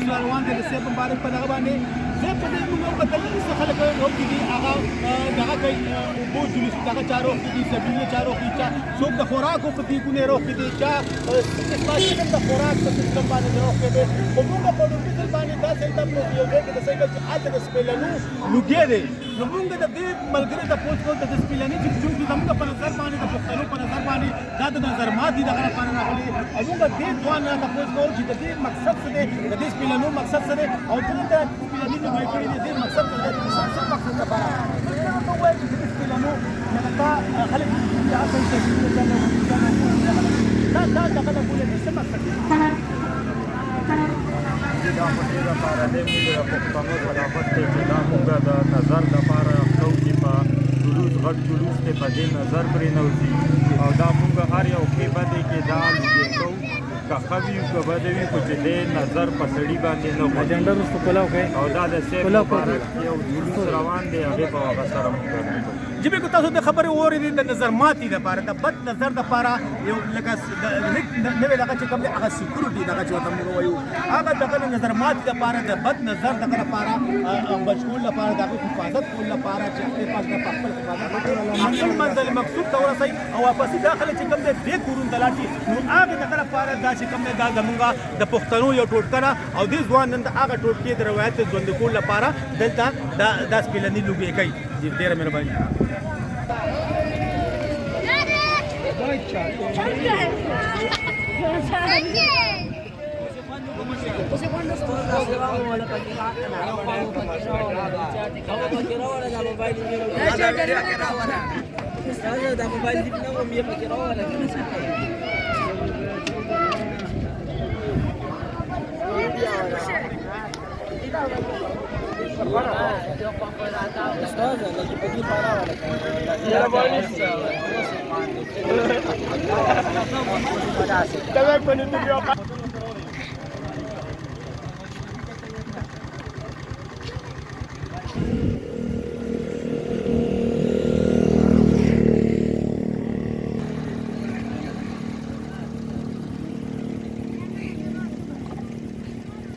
روان دي د سیب مبارک په دغه باندې زه په دې موږ په دغه څه خلک روکي دي هغه دغه کوي بو جلوس دغه چارو کې دي سبیل چارو کې چا څوک د خوراکو په دې ګونه روکي دي چا اساسي د خوراک په سیستم باندې روکي دي او موږ په دې باندې دا څنګه په یو ځای کې د سیګل چې اته د سپلنو لوګي دي نو موږ د دې ملګری د پوسټ کول د سپلنې چې موږ په نظر باندې د پښتنو په نظر باندې دا د نظر ماتي دغه باندې راغلي او موږ دې ځوان نه تاسو کوو چې د دې مقصد څه دی د دې سپلنو مقصد څه دی او څنګه د سپلنې د دوی کړي دي مقصد څه دی څه مقصد لپاره نو وایي چې د سپلنو نقطه خلک چې هغه څه دا دغه له څه مقصد دی دا په دې لپاره دی چې د پښتنو خلافت دی چې دا موږ د نظر لپاره کوو چې په جلوس غټ جلوس دی په دې نظر پرې نوځي او دا موږ هر یو کې به دی کې دا لوګي کوو که ښه وي که بده وي خو چې دې نظر په سړي باندې نه اجنډا وروسته پلاو کوي او دا د سیب مبارک یو جلوس روان دی هغې په هغه سره موږ جبې کو تاسو د خبرې واورېدې د نظر ماتي دپاره د بد نظر دپاره یو لکه نوې دغه چې کوم دی هغه سیکورټي دغه چې ورته موږ وایو هغه دغه د نظر ماتي دپاره د بد نظر دغه لپاره بچ کولو لپاره د هغوی حفاظت کولو لپاره چې خپل پاس د خپل حفاظت وکړي منزل مقصود ته ورسوي او واپسې دا خلک چې کوم دی دې کورونو ته لاړ شي نو هغې دغه لپاره دا چې کوم دی دا زمونږ د پښتنو یو ټوټکه ده او دې ځوان نن د هغه ټوټکې د روایت ژوندي کولو لپاره دلته دا سپلني لوګي کوي ډېره مهرباني Também quando tu viu